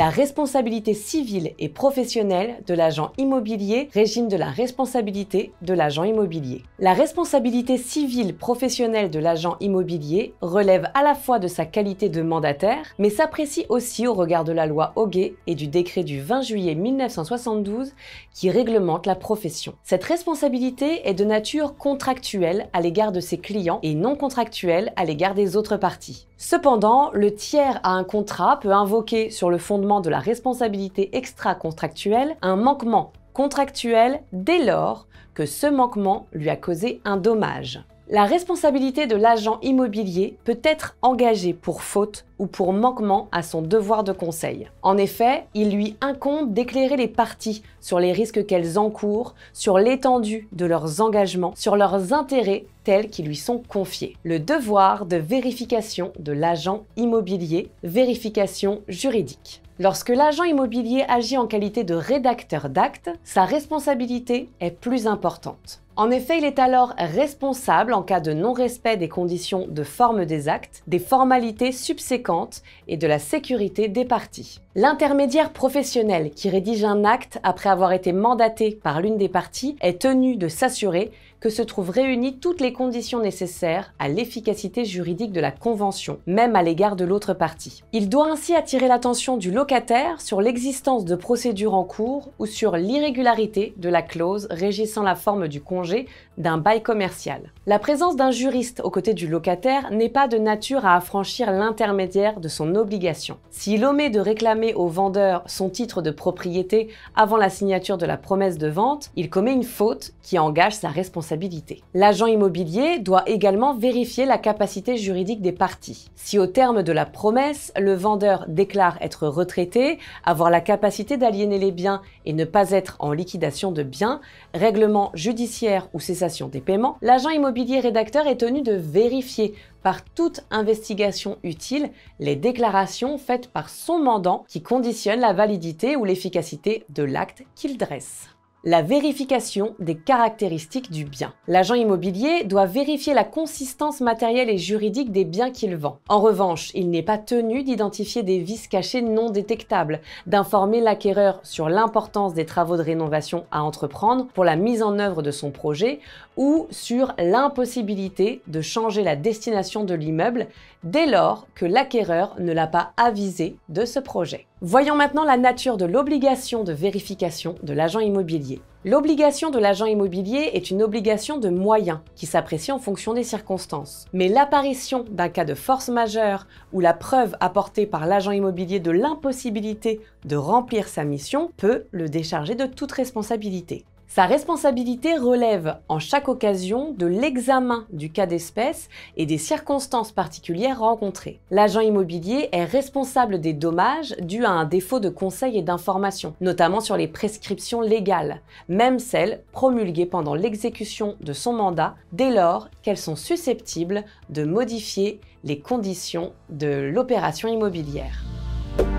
la responsabilité civile et professionnelle de l'agent immobilier, régime de la responsabilité de l'agent immobilier. La responsabilité civile professionnelle de l'agent immobilier relève à la fois de sa qualité de mandataire, mais s'apprécie aussi au regard de la loi Hoguet et du décret du 20 juillet 1972 qui réglemente la profession. Cette responsabilité est de nature contractuelle à l'égard de ses clients et non contractuelle à l'égard des autres parties. Cependant, le tiers à un contrat peut invoquer sur le fondement de la responsabilité extra-contractuelle un manquement contractuel dès lors que ce manquement lui a causé un dommage. La responsabilité de l'agent immobilier peut être engagée pour faute ou pour manquement à son devoir de conseil. En effet, il lui incombe d'éclairer les parties sur les risques qu'elles encourent, sur l'étendue de leurs engagements, sur leurs intérêts tels qui lui sont confiés. Le devoir de vérification de l'agent immobilier, vérification juridique. Lorsque l'agent immobilier agit en qualité de rédacteur d'actes, sa responsabilité est plus importante. En effet, il est alors responsable en cas de non-respect des conditions de forme des actes, des formalités subséquentes et de la sécurité des parties. L'intermédiaire professionnel qui rédige un acte après avoir été mandaté par l'une des parties est tenu de s'assurer que se trouvent réunies toutes les conditions nécessaires à l'efficacité juridique de la convention, même à l'égard de l'autre partie. Il doit ainsi attirer l'attention du locataire sur l'existence de procédures en cours ou sur l'irrégularité de la clause régissant la forme du congé d'un bail commercial. La présence d'un juriste aux côtés du locataire n'est pas de nature à affranchir l'intermédiaire de son obligation. S'il omet de réclamer au vendeur son titre de propriété avant la signature de la promesse de vente, il commet une faute qui engage sa responsabilité. L'agent immobilier doit également vérifier la capacité juridique des parties. Si au terme de la promesse, le vendeur déclare être retraité, avoir la capacité d'aliéner les biens et ne pas être en liquidation de biens, règlement judiciaire ou cessation des paiements, l'agent immobilier rédacteur est tenu de vérifier par toute investigation utile les déclarations faites par son mandant qui conditionnent la validité ou l'efficacité de l'acte qu'il dresse. La vérification des caractéristiques du bien. L'agent immobilier doit vérifier la consistance matérielle et juridique des biens qu'il vend. En revanche, il n'est pas tenu d'identifier des vices cachés non détectables, d'informer l'acquéreur sur l'importance des travaux de rénovation à entreprendre pour la mise en œuvre de son projet ou sur l'impossibilité de changer la destination de l'immeuble dès lors que l'acquéreur ne l'a pas avisé de ce projet. Voyons maintenant la nature de l'obligation de vérification de l'agent immobilier. L'obligation de l'agent immobilier est une obligation de moyens qui s'apprécie en fonction des circonstances. Mais l'apparition d'un cas de force majeure ou la preuve apportée par l'agent immobilier de l'impossibilité de remplir sa mission peut le décharger de toute responsabilité. Sa responsabilité relève en chaque occasion de l'examen du cas d'espèce et des circonstances particulières rencontrées. L'agent immobilier est responsable des dommages dus à un défaut de conseil et d'information, notamment sur les prescriptions légales, même celles promulguées pendant l'exécution de son mandat, dès lors qu'elles sont susceptibles de modifier les conditions de l'opération immobilière.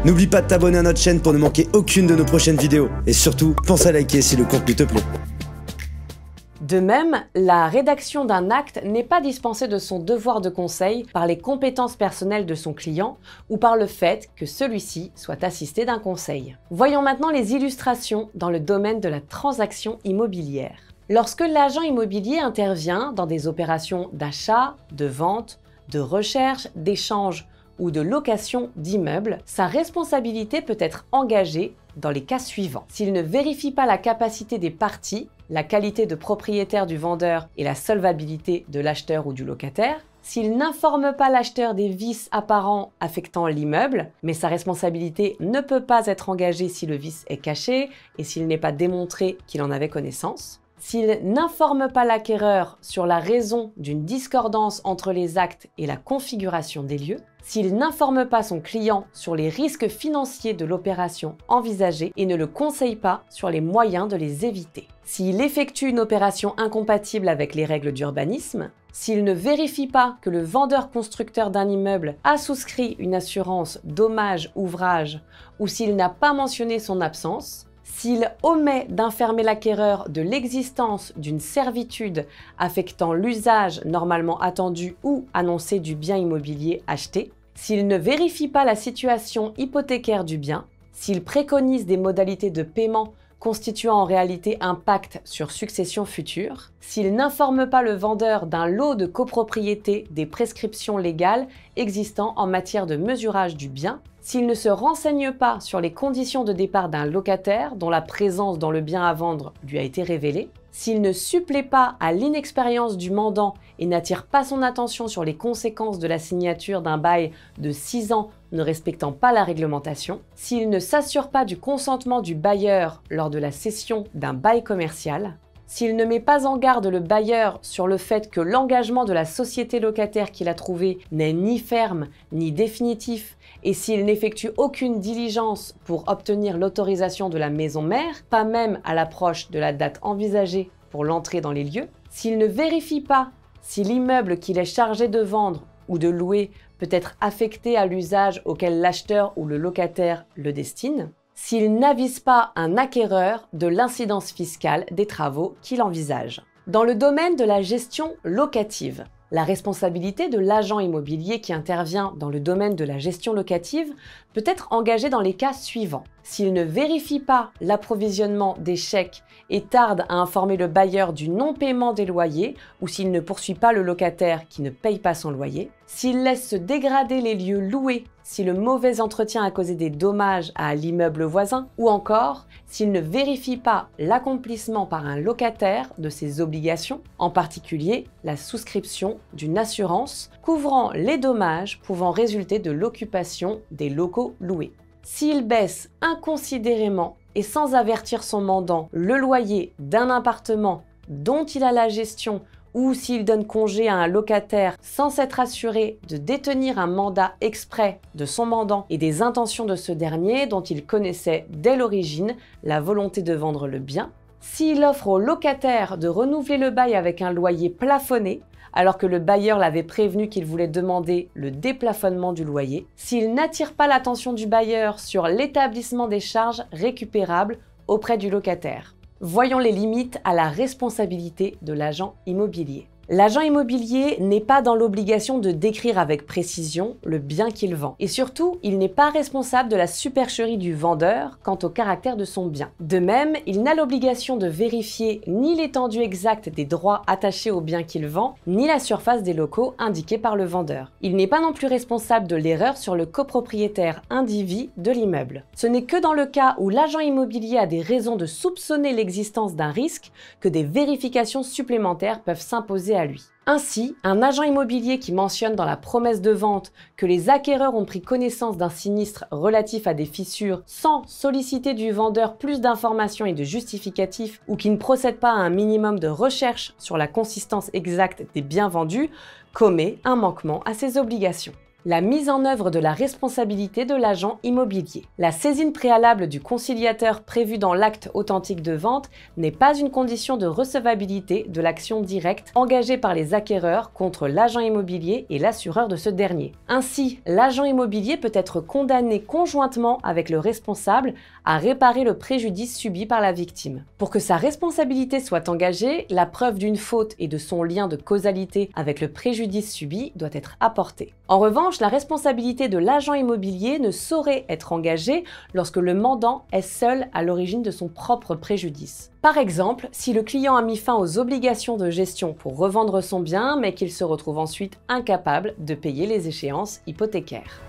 N'oublie pas de t'abonner à notre chaîne pour ne manquer aucune de nos prochaines vidéos. Et surtout, pense à liker si le contenu te plaît. De même, la rédaction d'un acte n'est pas dispensée de son devoir de conseil par les compétences personnelles de son client ou par le fait que celui-ci soit assisté d'un conseil. Voyons maintenant les illustrations dans le domaine de la transaction immobilière. Lorsque l'agent immobilier intervient dans des opérations d'achat, de vente, de recherche, d'échange ou de location d'immeubles, sa responsabilité peut être engagée dans les cas suivants. S'il ne vérifie pas la capacité des parties, la qualité de propriétaire du vendeur et la solvabilité de l'acheteur ou du locataire, s'il n'informe pas l'acheteur des vices apparents affectant l'immeuble, mais sa responsabilité ne peut pas être engagée si le vice est caché et s'il n'est pas démontré qu'il en avait connaissance, s'il n'informe pas l'acquéreur sur la raison d'une discordance entre les actes et la configuration des lieux, s'il n'informe pas son client sur les risques financiers de l'opération envisagée et ne le conseille pas sur les moyens de les éviter, s'il effectue une opération incompatible avec les règles d'urbanisme, s'il ne vérifie pas que le vendeur-constructeur d'un immeuble a souscrit une assurance dommage-ouvrage ou s'il n'a pas mentionné son absence, s'il omet d'informer l'acquéreur de l'existence d'une servitude affectant l'usage normalement attendu ou annoncé du bien immobilier acheté, s'il ne vérifie pas la situation hypothécaire du bien, s'il préconise des modalités de paiement constituant en réalité un pacte sur succession future, s'il n'informe pas le vendeur d'un lot de copropriété des prescriptions légales existant en matière de mesurage du bien, s'il ne se renseigne pas sur les conditions de départ d'un locataire dont la présence dans le bien à vendre lui a été révélée, s'il ne supplée pas à l'inexpérience du mandant et n'attire pas son attention sur les conséquences de la signature d'un bail de 6 ans ne respectant pas la réglementation, s'il ne s'assure pas du consentement du bailleur lors de la cession d'un bail commercial, s'il ne met pas en garde le bailleur sur le fait que l'engagement de la société locataire qu'il a trouvé n'est ni ferme ni définitif, et s'il n'effectue aucune diligence pour obtenir l'autorisation de la maison mère, pas même à l'approche de la date envisagée pour l'entrée dans les lieux, s'il ne vérifie pas si l'immeuble qu'il est chargé de vendre ou de louer peut être affecté à l'usage auquel l'acheteur ou le locataire le destine, s'il n'avise pas un acquéreur de l'incidence fiscale des travaux qu'il envisage. Dans le domaine de la gestion locative, la responsabilité de l'agent immobilier qui intervient dans le domaine de la gestion locative peut être engagée dans les cas suivants. S'il ne vérifie pas l'approvisionnement des chèques et tarde à informer le bailleur du non-paiement des loyers, ou s'il ne poursuit pas le locataire qui ne paye pas son loyer, s'il laisse se dégrader les lieux loués, si le mauvais entretien a causé des dommages à l'immeuble voisin, ou encore s'il ne vérifie pas l'accomplissement par un locataire de ses obligations, en particulier la souscription d'une assurance couvrant les dommages pouvant résulter de l'occupation des locaux loués. S'il baisse inconsidérément et sans avertir son mandant le loyer d'un appartement dont il a la gestion, ou s'il donne congé à un locataire sans s'être assuré de détenir un mandat exprès de son mandant et des intentions de ce dernier dont il connaissait dès l'origine la volonté de vendre le bien, s'il offre au locataire de renouveler le bail avec un loyer plafonné, alors que le bailleur l'avait prévenu qu'il voulait demander le déplafonnement du loyer, s'il n'attire pas l'attention du bailleur sur l'établissement des charges récupérables auprès du locataire. Voyons les limites à la responsabilité de l'agent immobilier. L'agent immobilier n'est pas dans l'obligation de décrire avec précision le bien qu'il vend. Et surtout, il n'est pas responsable de la supercherie du vendeur quant au caractère de son bien. De même, il n'a l'obligation de vérifier ni l'étendue exacte des droits attachés au bien qu'il vend, ni la surface des locaux indiqués par le vendeur. Il n'est pas non plus responsable de l'erreur sur le copropriétaire individu de l'immeuble. Ce n'est que dans le cas où l'agent immobilier a des raisons de soupçonner l'existence d'un risque que des vérifications supplémentaires peuvent s'imposer à lui. Ainsi, un agent immobilier qui mentionne dans la promesse de vente que les acquéreurs ont pris connaissance d'un sinistre relatif à des fissures sans solliciter du vendeur plus d'informations et de justificatifs, ou qui ne procède pas à un minimum de recherche sur la consistance exacte des biens vendus, commet un manquement à ses obligations. La mise en œuvre de la responsabilité de l'agent immobilier. La saisine préalable du conciliateur prévue dans l'acte authentique de vente n'est pas une condition de recevabilité de l'action directe engagée par les acquéreurs contre l'agent immobilier et l'assureur de ce dernier. Ainsi, l'agent immobilier peut être condamné conjointement avec le responsable à réparer le préjudice subi par la victime. Pour que sa responsabilité soit engagée, la preuve d'une faute et de son lien de causalité avec le préjudice subi doit être apportée. En revanche, la responsabilité de l'agent immobilier ne saurait être engagée lorsque le mandant est seul à l'origine de son propre préjudice. Par exemple, si le client a mis fin aux obligations de gestion pour revendre son bien, mais qu'il se retrouve ensuite incapable de payer les échéances hypothécaires.